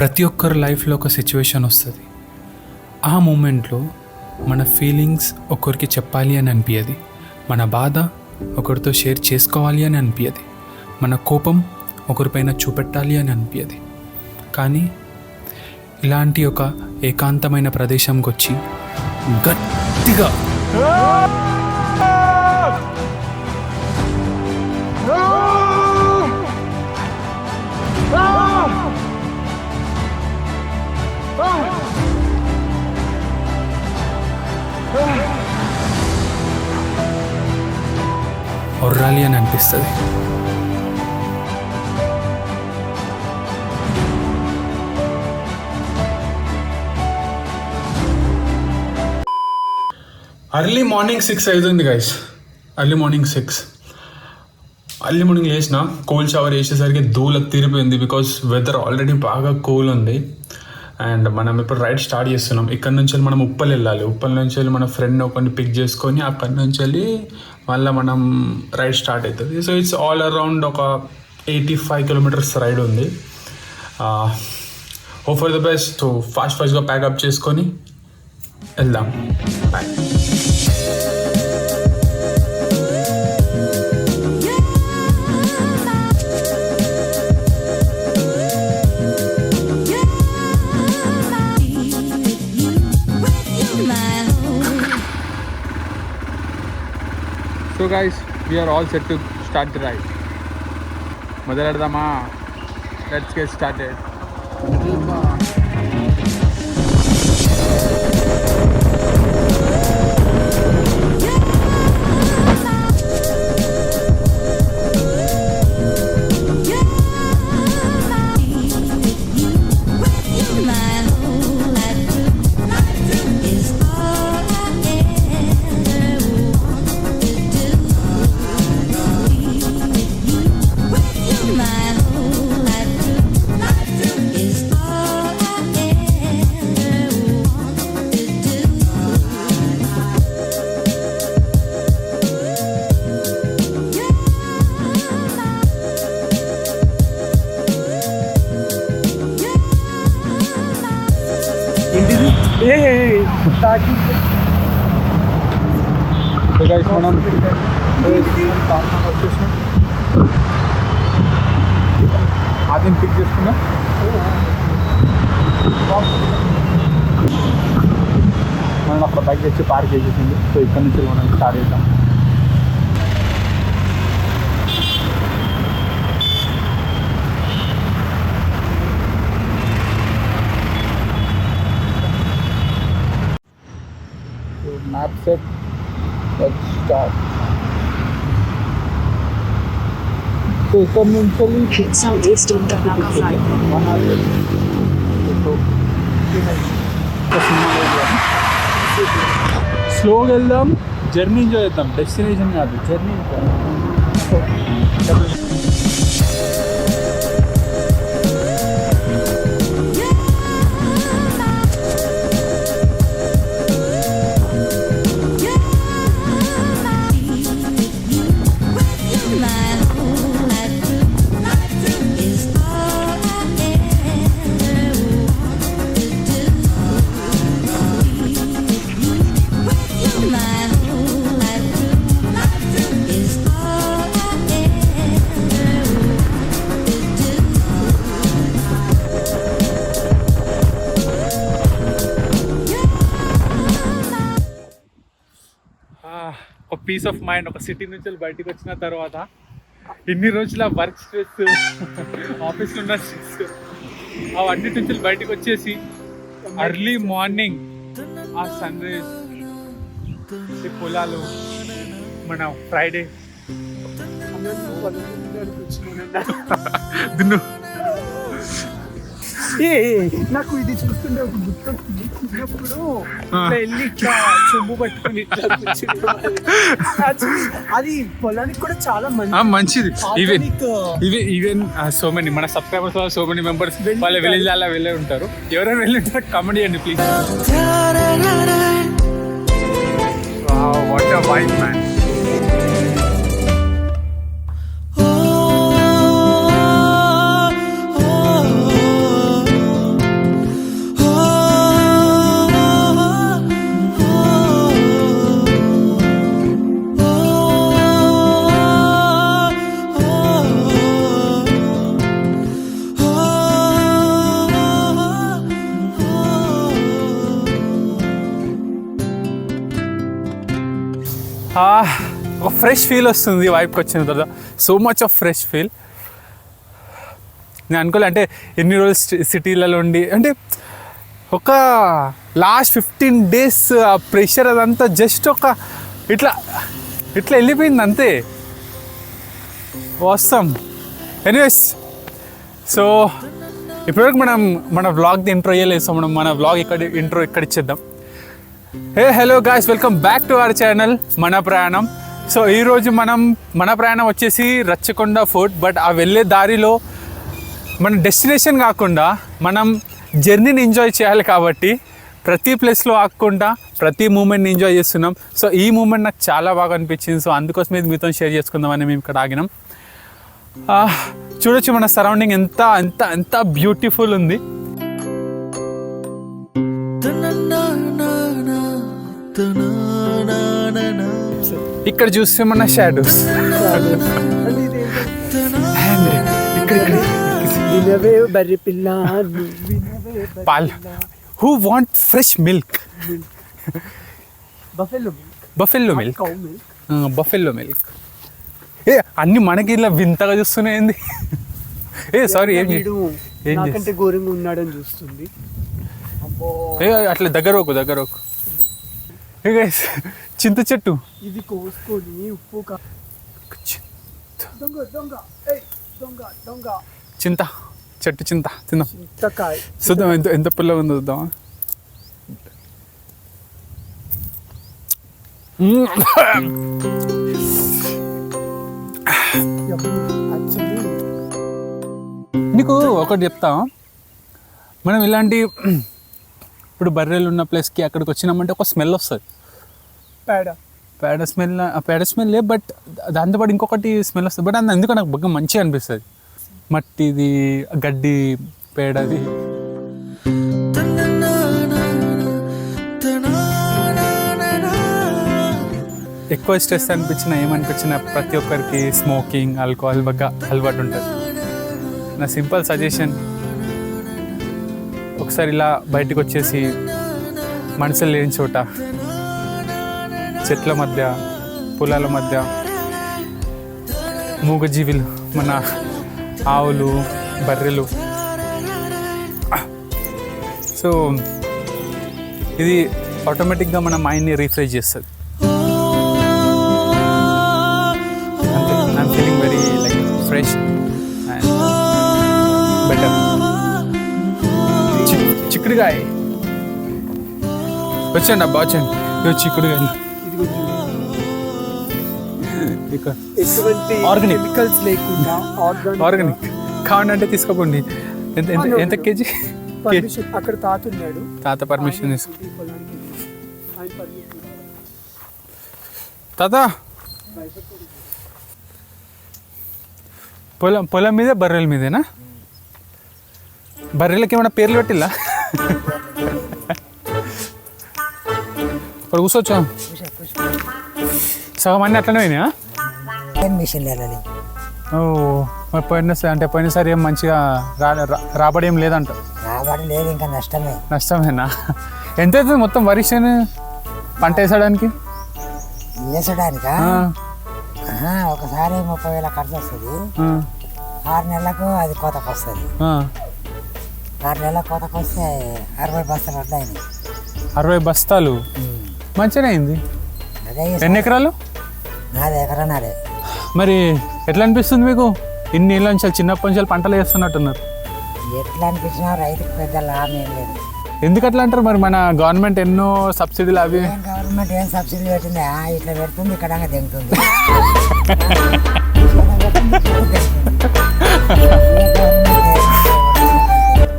ప్రతి ఒక్కరి లైఫ్లో ఒక సిచ్యువేషన్ వస్తుంది. ఆ మూమెంట్లో మన ఫీలింగ్స్ ఒకరికి చెప్పాలి అని అనిపించదు, మన బాధ ఒకరితో షేర్ చేసుకోవాలి అని అనిపించదు, మన కోపం ఒకరిపైన చూపెట్టాలి అని అనిపించదు. కానీ ఇలాంటి ఒక ఏకాంతమైన ప్రదేశంకి వచ్చి గట్టిగా ఒర్రాలి అని అనిపిస్తుంది. అర్లీ మార్నింగ్ 6 అవుతుంది గైస్. అర్లీ మార్నింగ్ లేచిన కూల్ షవర్ వేసేసరికి ధూళ తీరిపోయింది. బికాస్ వెదర్ ఆల్రెడీ బాగా కూల్ ఉంది. అండ్ మనం ఇప్పుడు రైడ్ స్టార్ట్ చేస్తున్నాం. ఇక్కడ నుంచి వెళ్ళి మనం ఉప్పల్ వెళ్ళాలి. ఉప్పల్ నుంచి వెళ్ళి మన ఫ్రెండ్ ఒకరిని పిక్ చేసుకొని అక్కడి నుంచి వెళ్ళి మళ్ళీ మనం రైడ్ స్టార్ట్ అవుతుంది. సో ఇట్స్ ఆల్ అరౌండ్ ఒక 85 కిలోమీటర్స్ రైడ్ ఉంది. Hope for the best. ఫాస్ట్గా ప్యాకప్ చేసుకొని వెళ్దాం. Bye. So guys, we are all set to start the ride. మొదలెడదామా? Let's get started. So guys, మనం ఆదిని పిక్ చేసుకున్నా. మనం అక్కడ బైక్ తెచ్చి పార్క్ చేసేసింది. సో ఇక్కడ నుంచి మనం స్టార్ట్ చేద్దాం. Map set. Let's start. So ఇక్కడ నుంచి southeast on Tanaka flight. స్లోగా వెళ్దాం, జర్నీ ఎంజాయ్ చేద్దాం. డెస్టినేషన్ కాదు, జర్నీ. ఒక పీస్ ఆఫ్ మైండ్. ఒక సిటీ నుంచి బయటకు వచ్చిన తర్వాత ఇన్ని రోజుల వర్క్ స్ట్రెస్, ఆఫీస్లో ఉన్న స్ట్రెస్, అవన్నిటి నుంచి బయటకు వచ్చేసి అర్లీ మార్నింగ్ ఆ సన్ రైజ్, ఈ పొలాలు, మన ఫ్రైడే దున్ను. నాకు ఇది చూస్తుంటే ఒక గుర్తొస్తుంది. చిన్నప్పుడు వెళ్ళి ఇట్లా చెంబు పట్టుకుని ఇట్లా అది పొలానికి కూడా చాలా మంచిది. ఈవెన్ సో మెనీ మన సబ్స్క్రైబర్స్, సో మెనీ మెంబర్స్ వాళ్ళ విలేజ్ అలా వెళ్ళే ఉంటారు. ఎవరైనా వెళ్ళి ఉంటారు కమెంట్ చేయండి please. What a vibe man. ఒక ఫ్రెష్ ఫీల్ వస్తుంది వైపుకి వచ్చిన తర్వాత. So much of fresh feel. నేను అనుకోలే అంటే ఎన్ని రోజులు సిటీలలో ఉండి అంటే ఒక లాస్ట్ 15 days ఆ ప్రెషర్ అదంతా జస్ట్ ఒక ఇట్లా వెళ్ళిపోయింది అంతే. వస్తాం ఎనీవేస్. సో ఇప్పటివరకు మన వ్లాగ్ది ఇంట్రో వేయలేదు. సో మన వ్లాగ్ ఇంట్రో ఇక్కడ ఇచ్చేద్దాం. Hello guys, welcome back to our channel మన ప్రయాణం. సో ఈరోజు మన ప్రయాణం వచ్చేసి రచ్చకొండ ఫోర్ట్. బట్ ఆ వెళ్ళే దారిలో మన డెస్టినేషన్ కాకుండా మనం జర్నీని ఎంజాయ్ చేయాలి కాబట్టి ప్రతి ప్లేస్లో ఆగకుండా ప్రతి మూమెంట్ని ఎంజాయ్ చేస్తున్నాం. సో ఈ మూమెంట్ నాకు చాలా బాగా అనిపించింది. సో అందుకోసం ఇది మీతో షేర్ చేసుకుందామని మేము ఇక్కడ ఆగినాం. చూడొచ్చు మన సరౌండింగ్ ఎంత ఎంత ఎంత బ్యూటిఫుల్ ఉంది. ఇక్కడ చూస్తే మన షాడోస్ పాల్. Who want fresh milk? Buffalo milk. Buffalo milk. అన్ని మనకి ఇలా వింతగా చూస్తున్నాయింది. సారీ నాకంటే ఘోరంగా ఉన్నాడని చూస్తుంది. అట్లా దగ్గరకు చింత చెట్టు ఇది కోసుకొని ఉప్పు చింత చెట్టు చింత తిందాం. చింతకాయ చూద్దాం ఎంత పుల్లగా ఉందో చూద్దామా. నీకు ఒకటి చెప్తా, మనం ఇలాంటి ఇప్పుడు బర్రెలు ఉన్న ప్లేస్కి అక్కడికి వచ్చినామంటే ఒక స్మెల్ వస్తుంది. పేడ స్మెల్. బట్ దాంతోపాటు ఇంకొకటి స్మెల్ వస్తుంది. బట్ అది ఎందుకు నాకు బాగా మంచిగా అనిపిస్తుంది. మట్టిది, గడ్డి, పేడది. ఎక్కువ స్ట్రెస్ అనిపించినా ఏమనిపించినా ప్రతి ఒక్కరికి స్మోకింగ్, ఆల్కహాల్ బాగా అలవాటు ఉంటుంది. నా సింపుల్ సజెషన్, ఒకసారి ఇలా బయటకు వచ్చేసి మనుషులు లేని చోట, చెట్ల మధ్య, పొలాల మధ్య, మూగజీవులు, మన ఆవులు, బర్రెలు. సో ఇది ఆటోమేటిక్గా మన మైండ్ని రీఫ్రెష్ చేస్తుంది. అంతే. I'm feeling very like fresh and better. చిక్కుడుకాయ వచ్చండి అబ్బా, వచ్చండి. చిక్కుడుకాయ ఆర్గానిక్ లేకుండా ఆర్గానిక్ కావాలంటే తీసుకోకండి. ఎంత కేజీ? అక్కడ తాత ఉన్నాడు, తాత పర్మిషన్ తాత పొలం మీదే బర్రెల మీదేనా? బర్రెలకి ఏమైనా పేర్లు పెట్టిల్లా? ఇక్కడ కూర్చోవచ్చా? సగం అన్నీ అట్లనే పోయినా? మరి పోయినసారి ఏం మంచిగా రాబడి ఏం లేదంట. రాబడి లేదు, ఇంకా నష్టమేనా? ఎంత అవుతుంది మొత్తం వరి పంట వేసడానికి? ఒకసారి 30,000 ఖర్చు వస్తుంది. 6 నెలలకు అది కోతకు వస్తుంది. 6 నెలల కోతకు వస్తే 60 బస్తాలు పడ్డాయి. 60 బస్తాలు మంచిగా అయింది. ఎన్ని ఎకరాలు? నాదే ఎకరన్నారే. మరి ఎట్లా అనిపిస్తుంది మీకు? ఇన్ని ఏళ్ళ నుంచి చిన్నప్పటి నుంచి పంటలు వేస్తున్నట్టున్నారు. ఎట్లా అనిపించినా రైతుకు పెద్ద లాభం ఏం లేదు. ఎందుకు అట్లా అంటారు? మరి మన గవర్నమెంట్ ఎన్నో సబ్సిడీలు అవి. గవర్నమెంట్ ఏం సబ్సిడీ పెట్టింది? ఇట్లా పెడుతుంది, ఇక్కడ దిగుతుంది.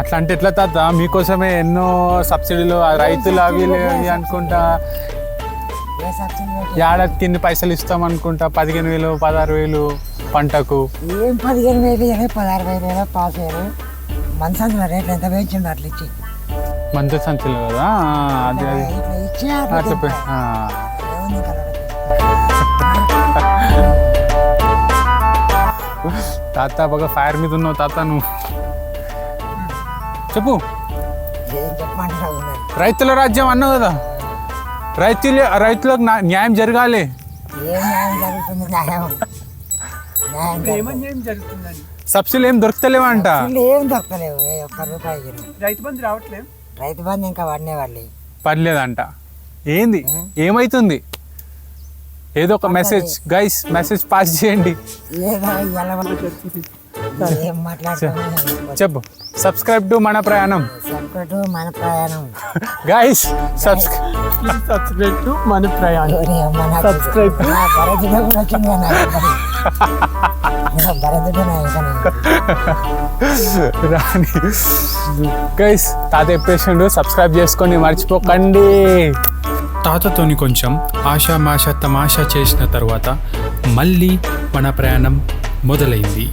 అట్లా అంటే ఎట్లా తాత? మీకోసమే ఎన్నో సబ్సిడీలు, రైతులు అవి అనుకుంటా ఏడాదికి ఇన్ని పైసలు ఇస్తాం అనుకుంటా. 15,000 16,000 పంటకు. ఏం 15,000 16,000 పాస్ అయ్యారు. మన సంచుల రేట్లు ఎంత పెంచిండు అట్లా ఇచ్చి. మంచి సంచులు కదా అది ఇచ్చి తాత బాగా ఫైర్ మీద ఉన్నావు తాత. నువ్వు చెప్పు. రైతుల రాజ్యం అన్నావు కదా, రైతులకు న్యాయం జరగాలి. ఏం న్యాయం జరుగుతుంది? న్యాయం న్యాయం ఏమన్యాయం జరుగుతుందండి? సబ్సిడీలు ఏం దొరుకుతలేవంట. జరుగుతుంది. ఏం దొరకలేవు, ఏ ఒక్క రూపాయి ఇవ్వరు. రైతు బంధు రావట్లేదు. రైతు బంధు ఇంకా పడినే వాళ్ళు. పర్లేదంట. ఏంది ఏమైతుంది? ఏదో ఒక మెసేజ్ గైస్, మెసేజ్ పాస్ చేయండి. ఏదో ఏం మాట్లాడుతున్నాం చెప్పు. సబ్స్క్రైబ్ టు మన ప్రయాణం సంకటు మన ప్రయాణం. గైస్. సబ్స్క్రైబ్ టు మన ప్రయాణం. సబ్స్క్రైబ్ భరతుడు కూడా వచ్చింది కదా భరతుడు రాని. గైస్ తాత చెప్పేసిండు, సబ్స్క్రైబ్ చేసుకొని మర్చిపోకండి. తాతతోని కొంచెం ఆషామాషా తమాషా చేసిన తర్వాత మళ్ళీ మన ప్రయాణం మొదలైంది.